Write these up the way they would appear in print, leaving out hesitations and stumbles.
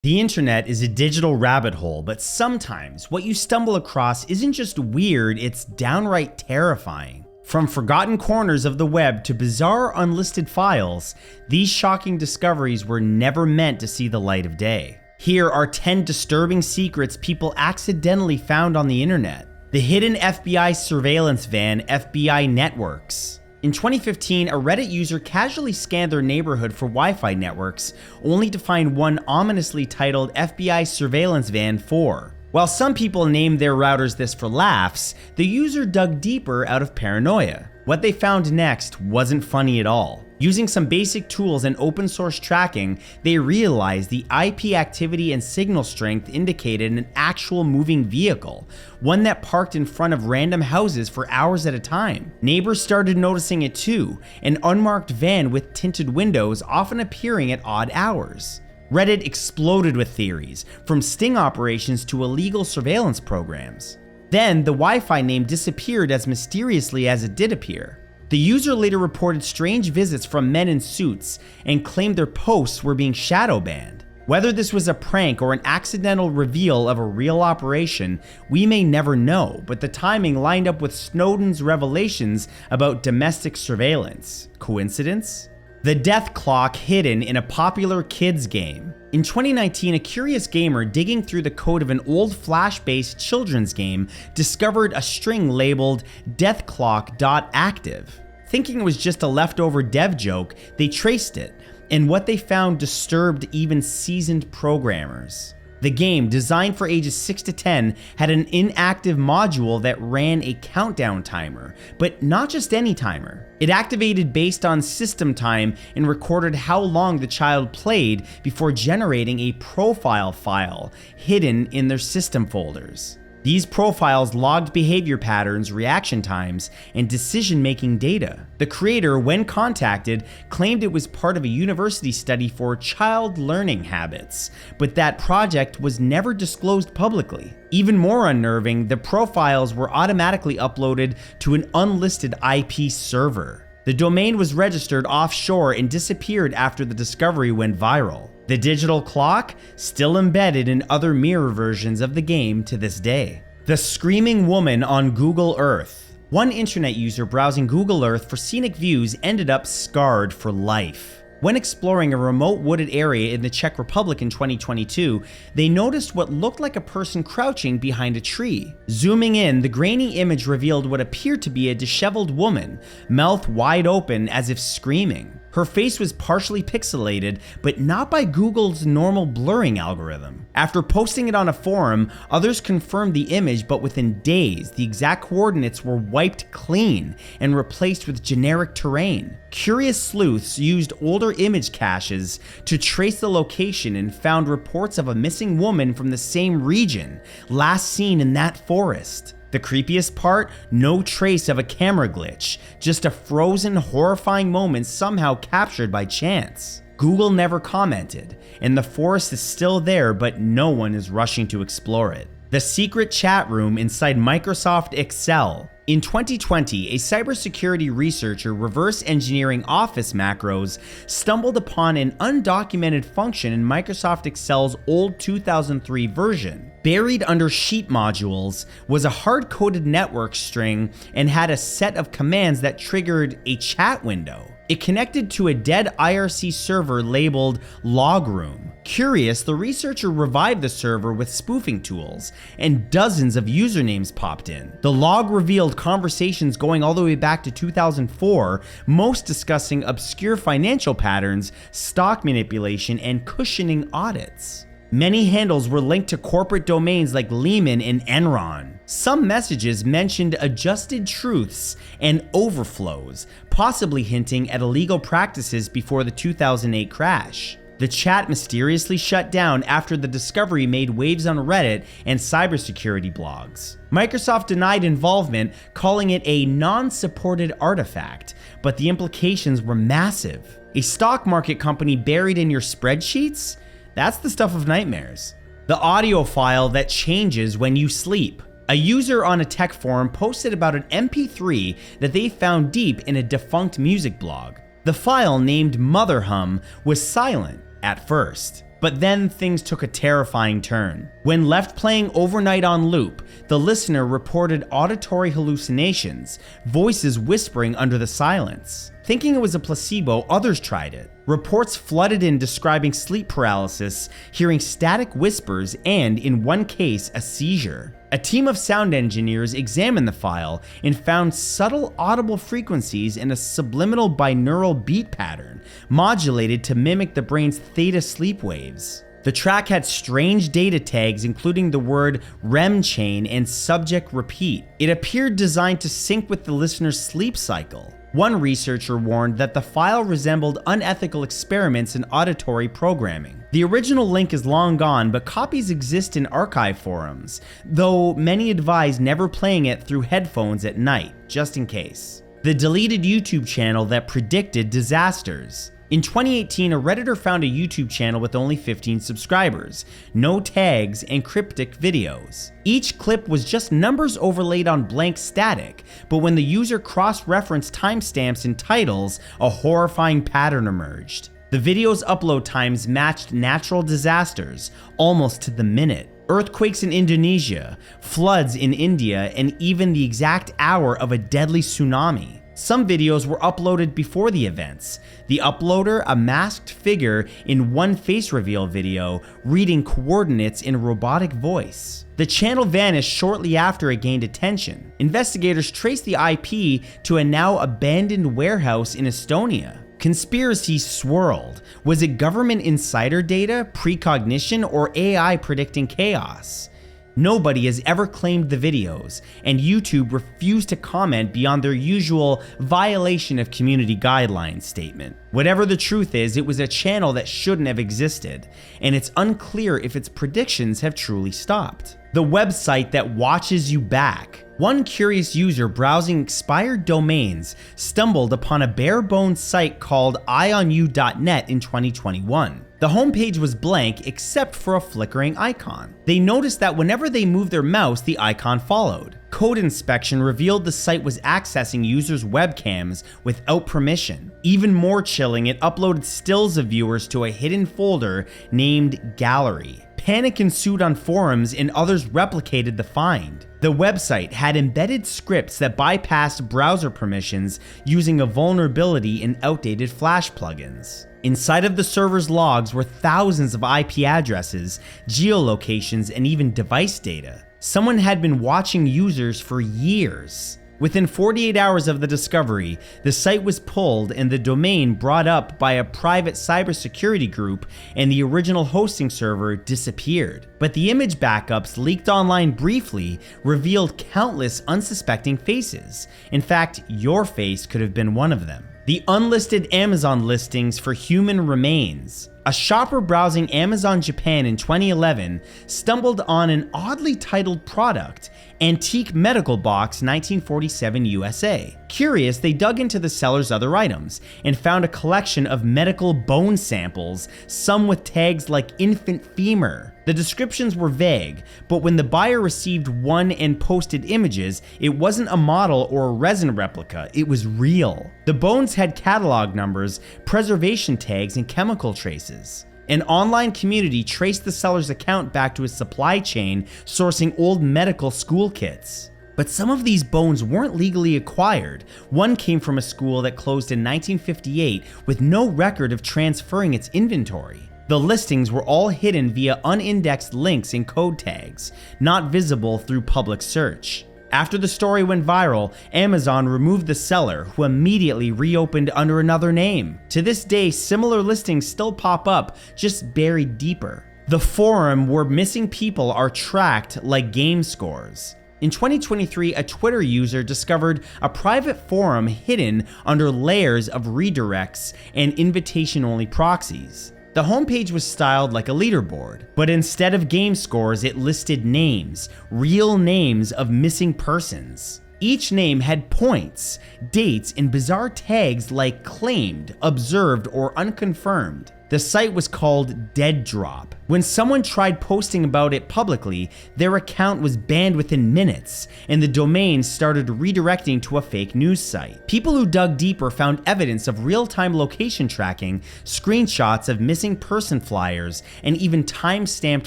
The internet is a digital rabbit hole, but sometimes what you stumble across isn't just weird, it's downright terrifying. From forgotten corners of the web to bizarre unlisted files, these shocking discoveries were never meant to see the light of day. Here are 10 disturbing secrets people accidentally found on the internet. The hidden FBI surveillance van, FBI networks. In 2015, a Reddit user casually scanned their neighborhood for Wi-Fi networks, only to find one ominously titled FBI Surveillance Van 4. While some people named their routers this for laughs, the user dug deeper out of paranoia. What they found next wasn't funny at all. Using some basic tools and open source tracking, they realized the IP activity and signal strength indicated an actual moving vehicle, one that parked in front of random houses for hours at a time. Neighbors started noticing it too, an unmarked van with tinted windows often appearing at odd hours. Reddit exploded with theories, from sting operations to illegal surveillance programs. Then, the Wi-Fi name disappeared as mysteriously as it did appear. The user later reported strange visits from men in suits and claimed their posts were being shadow banned. Whether this was a prank or an accidental reveal of a real operation, we may never know, but the timing lined up with Snowden's revelations about domestic surveillance. Coincidence? The death clock hidden in a popular kids game. In 2019, a curious gamer digging through the code of an old Flash-based children's game discovered a string labeled deathclock.active. Thinking it was just a leftover dev joke, they traced it, and what they found disturbed even seasoned programmers. The game, designed for ages 6 to 10, had an inactive module that ran a countdown timer, but not just any timer. It activated based on system time and recorded how long the child played before generating a profile file hidden in their system folders. These profiles logged behavior patterns, reaction times, and decision-making data. The creator, when contacted, claimed it was part of a university study for child learning habits, but that project was never disclosed publicly. Even more unnerving, the profiles were automatically uploaded to an unlisted IP server. The domain was registered offshore and disappeared after the discovery went viral. The digital clock, still embedded in other mirror versions of the game to this day. The screaming woman on Google Earth. One internet user browsing Google Earth for scenic views ended up scarred for life. When exploring a remote wooded area in the Czech Republic in 2022, they noticed what looked like a person crouching behind a tree. Zooming in, the grainy image revealed what appeared to be a disheveled woman, mouth wide open as if screaming. Her face was partially pixelated, but not by Google's normal blurring algorithm. After posting it on a forum, others confirmed the image, but within days, the exact coordinates were wiped clean and replaced with generic terrain. Curious sleuths used older image caches to trace the location and found reports of a missing woman from the same region, last seen in that forest. The creepiest part? No trace of a camera glitch, just a frozen, horrifying moment somehow captured by chance. Google never commented, and the forest is still there, but no one is rushing to explore it. The secret chat room inside Microsoft Excel. In 2020, a cybersecurity researcher reverse engineering Office macros stumbled upon an undocumented function in Microsoft Excel's old 2003 version. Buried under sheet modules was a hard-coded network string and had a set of commands that triggered a chat window. It connected to a dead IRC server labeled Logroom. Curious, the researcher revived the server with spoofing tools, and dozens of usernames popped in. The log revealed conversations going all the way back to 2004, most discussing obscure financial patterns, stock manipulation, and cushioning audits. Many handles were linked to corporate domains like Lehman and Enron. Some messages mentioned adjusted truths and overflows, possibly hinting at illegal practices before the 2008 crash. The chat mysteriously shut down after the discovery made waves on Reddit and cybersecurity blogs. Microsoft denied involvement, calling it a non-supported artifact, but the implications were massive. A stock market company buried in your spreadsheets? That's the stuff of nightmares. The audio file that changes when you sleep. A user on a tech forum posted about an MP3 that they found deep in a defunct music blog. The file, named Mother Hum, was silent at first, But then things took a terrifying turn. When left playing overnight on loop, the listener reported auditory hallucinations, voices whispering under the silence. Thinking it was a placebo, others tried it. Reports flooded in describing sleep paralysis, hearing static whispers, and, in one case, a seizure. A team of sound engineers examined the file and found subtle audible frequencies in a subliminal binaural beat pattern, modulated to mimic the brain's theta sleep waves. The track had strange data tags, including the word REM chain and subject repeat. It appeared designed to sync with the listener's sleep cycle. One researcher warned that the file resembled unethical experiments in auditory programming. The original link is long gone, but copies exist in archive forums, though many advise never playing it through headphones at night, just in case. The deleted YouTube channel that predicted disasters. In 2018, a Redditor found a YouTube channel with only 15 subscribers, no tags, and cryptic videos. Each clip was just numbers overlaid on blank static, but when the user cross-referenced timestamps and titles, a horrifying pattern emerged. The video's upload times matched natural disasters, almost to the minute. Earthquakes in Indonesia, floods in India, and even the exact hour of a deadly tsunami. Some videos were uploaded before the events. The uploader, a masked figure in one face reveal video, reading coordinates in a robotic voice. The channel vanished shortly after it gained attention. Investigators traced the IP to a now abandoned warehouse in Estonia. Conspiracies swirled. Was it government insider data, precognition, or AI predicting chaos? Nobody has ever claimed the videos, and YouTube refused to comment beyond their usual violation of community guidelines statement. Whatever the truth is, it was a channel that shouldn't have existed, and it's unclear if its predictions have truly stopped. The website that watches you back. One curious user browsing expired domains stumbled upon a bare-bones site called eyonu.net in 2021. The homepage was blank except for a flickering icon. They noticed that whenever they moved their mouse, the icon followed. Code inspection revealed the site was accessing users' webcams without permission. Even more chilling, it uploaded stills of viewers to a hidden folder named Gallery. Panic ensued on forums and others replicated the find. The website had embedded scripts that bypassed browser permissions using a vulnerability in outdated Flash plugins. Inside of the server's logs were thousands of IP addresses, geolocations, and even device data. Someone had been watching users for years. Within 48 hours of the discovery, the site was pulled and the domain brought up by a private cybersecurity group, and the original hosting server disappeared. But the image backups leaked online briefly revealed countless unsuspecting faces. In fact, your face could have been one of them. The unlisted Amazon listings for human remains. A shopper browsing Amazon Japan in 2011 stumbled on an oddly titled product, Antique Medical Box 1947 USA. Curious, they dug into the seller's other items and found a collection of medical bone samples, some with tags like infant femur. The descriptions were vague, but when the buyer received one and posted images, it wasn't a model or a resin replica, it was real. The bones had catalog numbers, preservation tags, and chemical traces. An online community traced the seller's account back to his supply chain, sourcing old medical school kits. But some of these bones weren't legally acquired. One came from a school that closed in 1958 with no record of transferring its inventory. The listings were all hidden via unindexed links and code tags, not visible through public search. After the story went viral, Amazon removed the seller, who immediately reopened under another name. To this day, similar listings still pop up, just buried deeper. The forum where missing people are tracked like game scores. In 2023, a Twitter user discovered a private forum hidden under layers of redirects and invitation-only proxies. The homepage was styled like a leaderboard, but instead of game scores, it listed names, real names of missing persons. Each name had points, dates, and bizarre tags like claimed, observed, or unconfirmed. The site was called Dead Drop. When someone tried posting about it publicly, their account was banned within minutes, and the domain started redirecting to a fake news site. People who dug deeper found evidence of real-time location tracking, screenshots of missing person flyers, and even time-stamped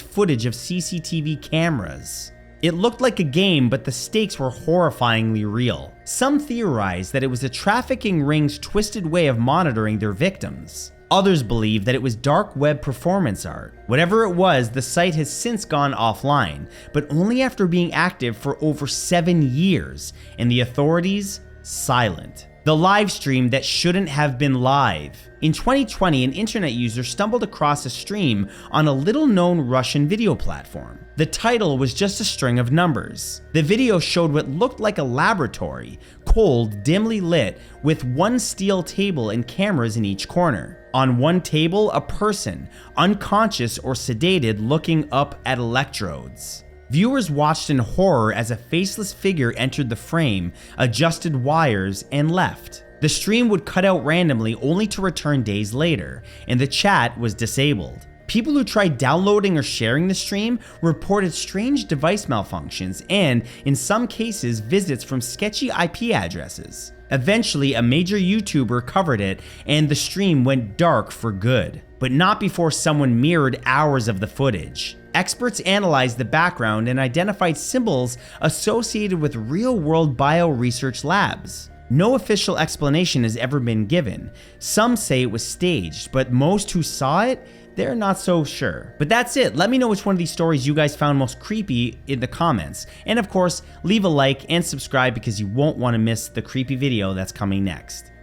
footage of CCTV cameras. It looked like a game, but the stakes were horrifyingly real. Some theorized that it was a trafficking ring's twisted way of monitoring their victims. Others believe that it was dark web performance art. Whatever it was, the site has since gone offline, but only after being active for over 7 years, and the authorities silent. The live stream that shouldn't have been live. In 2020, an internet user stumbled across a stream on a little-known Russian video platform. The title was just a string of numbers. The video showed what looked like a laboratory, cold, dimly lit, with one steel table and cameras in each corner. On one table, a person, unconscious or sedated, looking up at electrodes. Viewers watched in horror as a faceless figure entered the frame, adjusted wires, and left. The stream would cut out randomly only to return days later, and the chat was disabled. People who tried downloading or sharing the stream reported strange device malfunctions and, in some cases, visits from sketchy IP addresses. Eventually, a major YouTuber covered it, and the stream went dark for good, but not before someone mirrored hours of the footage. Experts analyzed the background and identified symbols associated with real-world bio-research labs. No official explanation has ever been given. Some say it was staged, but most who saw it, they're not so sure. But that's it. Let me know which one of these stories you guys found most creepy in the comments. And of course, leave a like and subscribe because you won't want to miss the creepy video that's coming next.